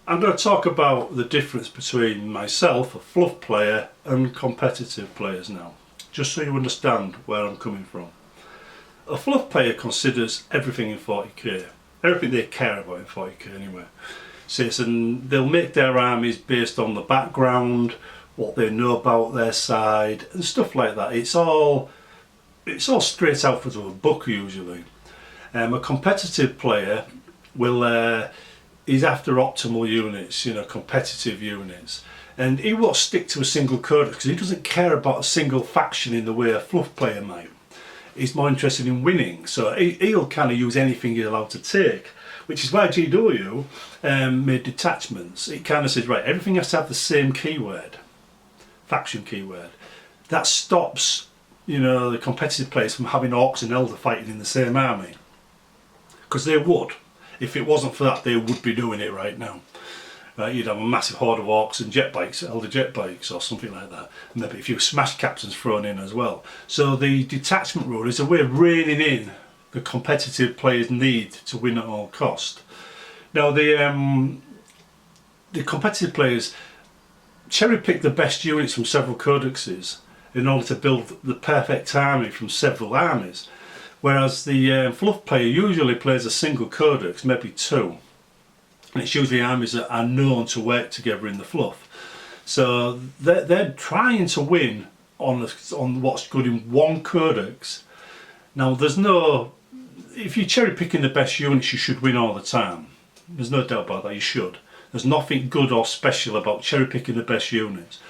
I'm going to talk about the difference between myself, a fluff player, and competitive players now, just so you understand where I'm coming from. A fluff player considers everything in 40k, everything they care about in 40k anyway. And they'll make their armies based on the background, what they know about their side, and stuff like that. It's all straight out of a book usually. A competitive player will he's after optimal units, competitive units, and he won't stick to a single codex because he doesn't care about a single faction in the way a fluff player might. He's more interested in winning, so he'll kind of use anything he's allowed to take, which is why GW made detachments. It kind of says, right, everything has to have the same keyword, faction keyword. That stops, the competitive players from having orcs and elder fighting in the same army, because they would. If it wasn't for that, they would be doing it right now. You'd have a massive horde of orcs and jet bikes, elder jet bikes or something like that. Maybe a few smash captains thrown in as well. So the detachment rule is a way of reining in the competitive players' need to win at all cost. Now the competitive players cherry pick the best units from several codexes in order to build the perfect army from several armies. Whereas the fluff player usually plays a single codex, maybe two. And it's usually armies that are known to work together in the fluff. So they're trying to win on what's good in one codex. Now if you're cherry picking the best units, you should win all the time. There's no doubt about that, you should. There's nothing good or special about cherry picking the best units.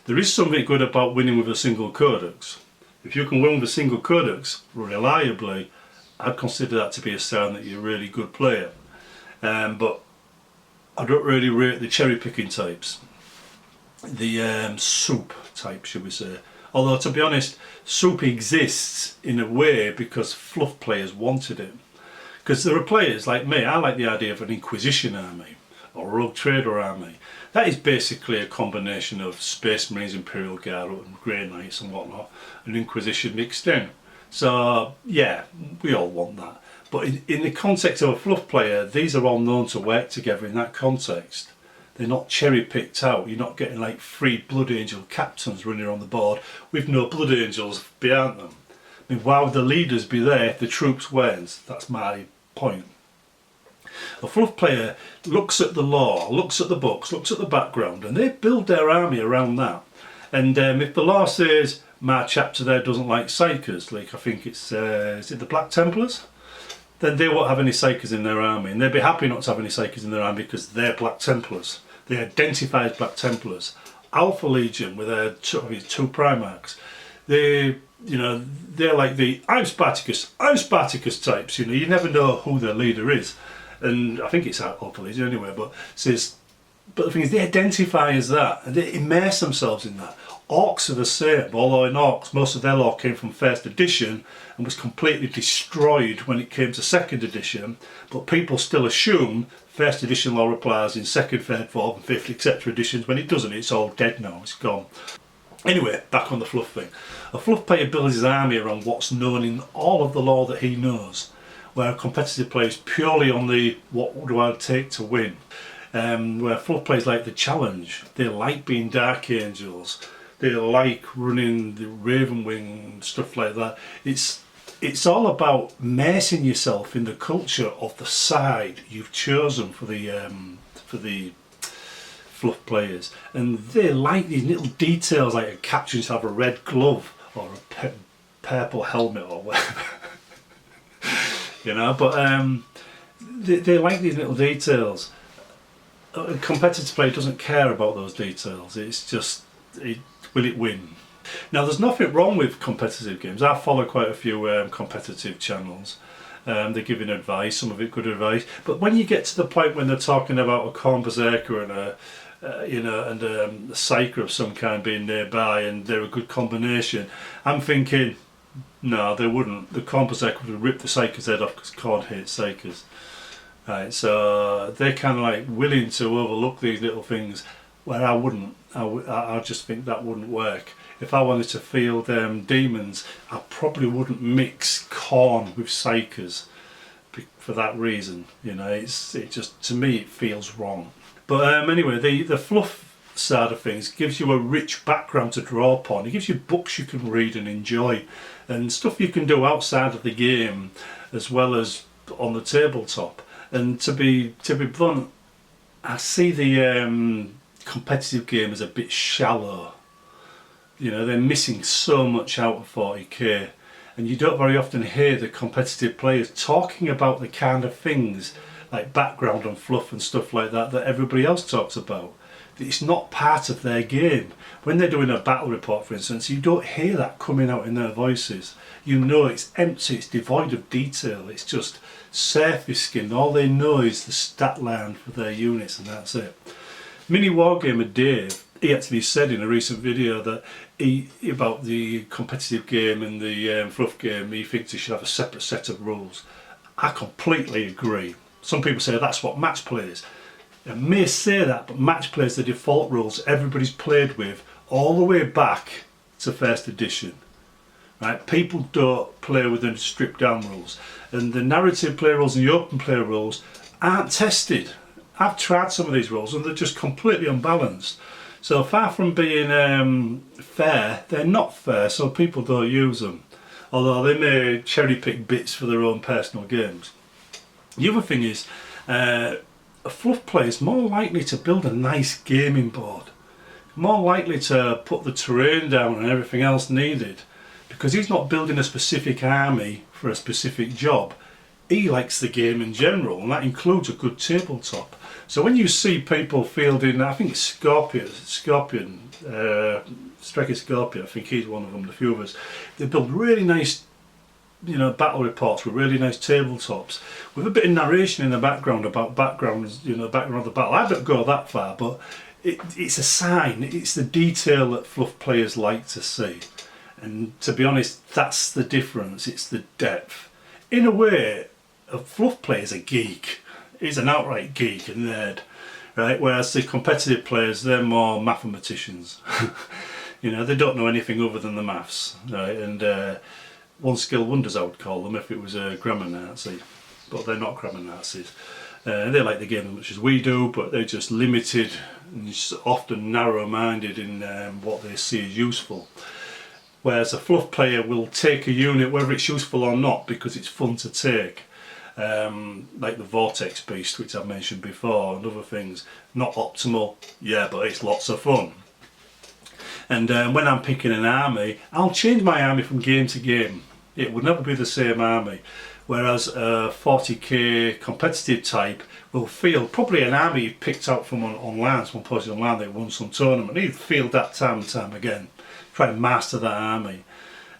There is something good about winning with a single codex. If you can win with a single codex reliably, I'd consider that to be a sign that you're a really good player. But I don't really rate the cherry picking types, the soup type, should we say. Although, to be honest, soup exists in a way because fluff players wanted it. Because there are players like me, I like the idea of an Inquisition army or a Rogue Trader army. That is basically a combination of Space Marines, Imperial Guard and Grey Knights and whatnot, and Inquisition mixed in. So yeah, we all want that. But in the context of a fluff player, these are all known to work together in that context. They're not cherry picked out. You're not getting like 3 Blood Angel captains running on the board with no Blood Angels behind them. I mean, why would the leaders be there if the troops weren't? That's my point. A fluff player looks at the lore, looks at the books, looks at the background, and they build their army around that. And if the lore says my chapter there doesn't like Psykers, like I think it's is it the Black Templars? Then they won't have any Psykers in their army, and they'd be happy not to have any Psykers in their army because they're Black Templars. They identify as Black Templars. Alpha Legion with their two Primarchs, they're like the I'm Spartacus types. You never know who their leader is, and I think it's Alpha Legion anyway. But the thing is, they identify as that and they immerse themselves in that. Orcs are the same, although in Orcs most of their lore came from 1st edition and was completely destroyed when it came to 2nd edition, but people still assume 1st edition lore applies in 2nd, 3rd, 4th and 5th etc. editions, when it doesn't. It's all dead now, it's gone. Anyway, back on the fluff thing. A fluff player builds his army around what's known in all of the lore that he knows, where a competitive player is purely on the what do I take to win. Where fluff players like the challenge, they like being Dark Angels, they like running the Raven Wing, stuff like that. It's all about immersing yourself in the culture of the side you've chosen for the fluff players, and they like these little details, like a captain to have a red glove or a purple helmet or whatever. But they like these little details. A competitive player doesn't care about those details. It's just, will it win? Now, there's nothing wrong with competitive games. I follow quite a few competitive channels. They're giving advice, some of it good advice. But when you get to the point when they're talking about a Khorne Berserker and a Psyker of some kind being nearby and they're a good combination, I'm thinking, no, they wouldn't. The Khorne Berserker would rip the Psyker's head off because Khorne hates Psykers. Right, so they're kind of like willing to overlook these little things where I wouldn't. I just think that wouldn't work. If I wanted to field demons, I probably wouldn't mix Khorne with Psykers for that reason. It just, to me, it feels wrong. But anyway, the fluff side of things gives you a rich background to draw upon. It gives you books you can read and enjoy, and stuff you can do outside of the game as well as on the tabletop. And to be blunt, I see the competitive game as a bit shallow. You know, they're missing so much out of 40k, and you don't very often hear the competitive players talking about the kind of things like background and fluff and stuff like that that everybody else talks about. It's not part of their game. When they're doing a battle report, for instance, you don't hear that coming out in their voices. You know it's empty, it's devoid of detail, it's just surface skin. All they know is the stat line for their units, and that's it. Mini Wargamer Dave, he actually said in a recent video that about the competitive game and the fluff game, he thinks he should have a separate set of rules. I completely agree. Some people say that's what match plays. I may say that, but match play is the default rules everybody's played with all the way back to first edition. Right? People don't play with the stripped down rules, and the narrative play rules and the open play rules aren't tested. I've tried some of these rules and they're just completely unbalanced. So far from being fair, they're not fair, so people don't use them. Although they may cherry pick bits for their own personal games. The other thing is, a fluff player is more likely to build a nice gaming board, more likely to put the terrain down and everything else needed, because he's not building a specific army for a specific job. He likes the game in general, and that includes a good tabletop. So when you see people fielding, I think Striker Scorpion, I think he's one of them, and a few others, they build really nice, you know, battle reports with really nice tabletops with a bit of narration in the background about backgrounds, you know, background of the battle. I don't go that far, but it's a sign. It's the detail that fluff players like to see, and to be honest, that's the difference. It's the depth. In a way, a fluff player is a geek. He's an outright geek and nerd, right? Whereas the competitive players, they're more mathematicians. You know, they don't know anything other than the maths, right? And one skill wonders, I would call them, if it was a grammar Nazi. But they're not grammar Nazis. They like the game as much as we do, but they're just limited and often narrow-minded in what they see as useful. Whereas a fluff player will take a unit, whether it's useful or not, because it's fun to take. Like the Vortex Beast, which I've mentioned before, and other things. Not optimal, yeah, but it's lots of fun. And when I'm picking an army, I'll change my army from game to game. It will never be the same army. Whereas a 40k competitive type will field probably an army you've picked out from online, someone posted online that won some tournament. He'd field that time and time again, try and master that army.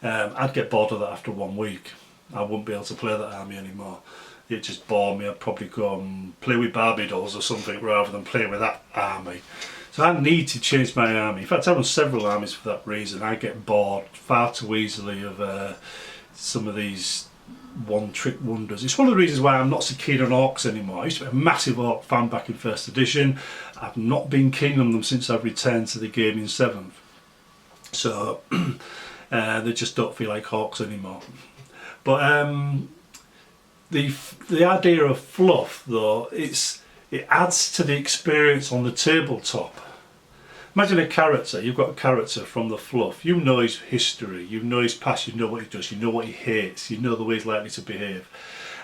I'd get bored of that after 1 week. I wouldn't be able to play that army anymore. It'd just bore me. I'd probably go and play with Barbie dolls or something rather than play with that army. So I need to change my army. In fact, I run several armies for that reason. I get bored far too easily of some of these one-trick wonders. It's one of the reasons why I'm not so keen on orcs anymore. I used to be a massive orc fan back in first edition. I've not been keen on them since I've returned to the game in 7th. So they just don't feel like orcs anymore. But the idea of fluff, though, it adds to the experience on the tabletop. Imagine a character. You've got a character from the fluff. You know his history, you know his past, you know what he does, you know what he hates, you know the way he's likely to behave.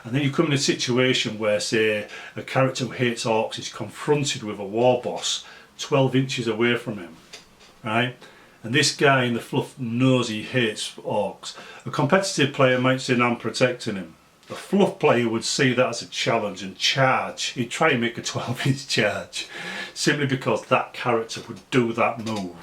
And then you come in a situation where, say, a character who hates orcs is confronted with a war boss 12 inches away from him, right? And this guy in the fluff knows he hates orcs. A competitive player might say, "I'm protecting him." A fluff player would see that as a challenge and charge. He'd try and make a 12-inch charge, simply because that character would do that move,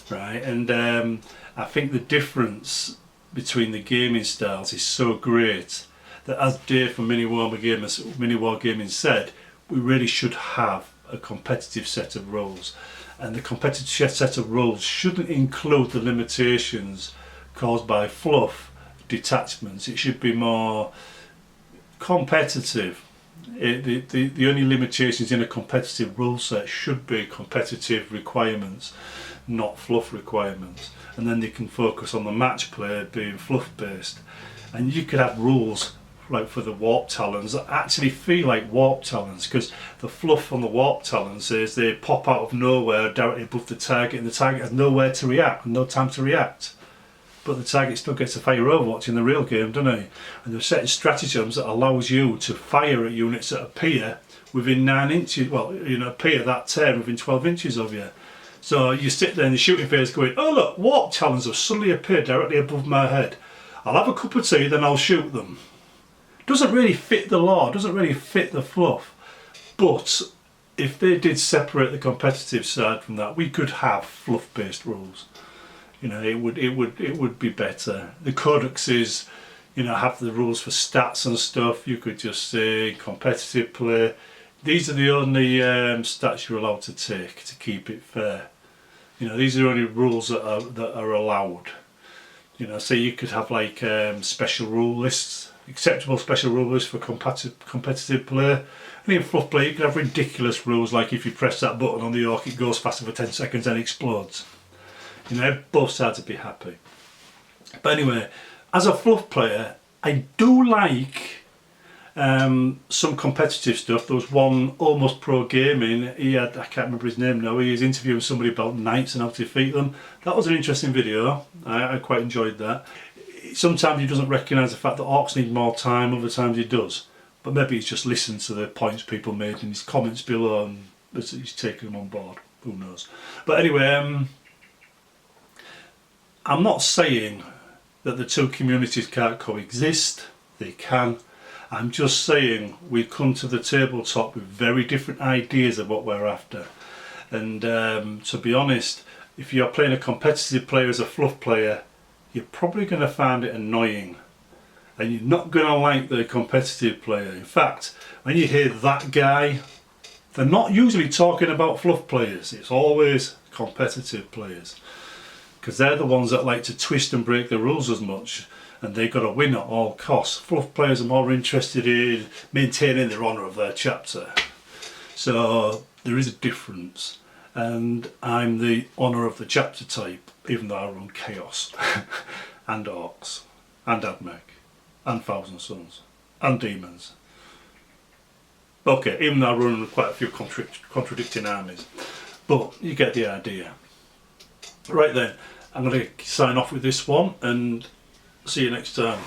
right? And I think the difference between the gaming styles is so great that, as Dave from Mini Wargaming said, we really should have a competitive set of rules. And the competitive set of rules shouldn't include the limitations caused by fluff detachments. It should be more competitive. The only limitations in a competitive rule set should be competitive requirements, not fluff requirements. And then they can focus on the match play being fluff based. And you could have rules like for the warp talons, that actually feel like warp talons, because the fluff on the warp talons is they pop out of nowhere directly above the target, and the target has nowhere to react and no time to react. But the target still gets to fire Overwatch in the real game, doesn't he? And there's certain stratagems that allows you to fire at units that appear within 9 inches, well, you know, appear that turn within 12 inches of you. So you sit there in the shooting phase going, oh look, warp talons have suddenly appeared directly above my head. I'll have a cup of tea, then I'll shoot them. Doesn't really fit the lore, doesn't really fit the fluff. But if they did separate the competitive side from that, we could have fluff-based rules. You know, it would be better. The codexes, you know, have the rules for stats and stuff. You could just say competitive play. These are the only stats you're allowed to take to keep it fair. You know, these are the only rules that are allowed. You know, so you could have like special rule lists, acceptable special rule lists for competitive play. And in fluff play, you could have ridiculous rules like if you press that button on the orc, it goes faster for 10 seconds and explodes. You know, both sides would be happy. But anyway, as a fluff player, I do like some competitive stuff. There was one Almost Pro Gaming, he had, I can't remember his name now, he was interviewing somebody about knights and how to defeat them. That was an interesting video, I quite enjoyed that. Sometimes he doesn't recognise the fact that orcs need more time, other times he does. But maybe he's just listened to the points people made in his comments below and he's taken them on board, who knows. But anyway, I'm not saying that the two communities can't coexist, they can. I'm just saying we come to the tabletop with very different ideas of what we're after. And to be honest, if you're playing a competitive player as a fluff player, you're probably going to find it annoying. And you're not going to like the competitive player. In fact, when you hear that guy, they're not usually talking about fluff players, it's always competitive players. Because they're the ones that like to twist and break the rules as much, and they've got to win at all costs. Fluff players are more interested in maintaining the honour of their chapter. So there is a difference, and I'm the honour of the chapter type, even though I run Chaos, and Orcs, and Admech, and Thousand Sons, and Demons. Okay, even though I run quite a few contradicting armies, but you get the idea. Right then, I'm going to sign off with this one and see you next time.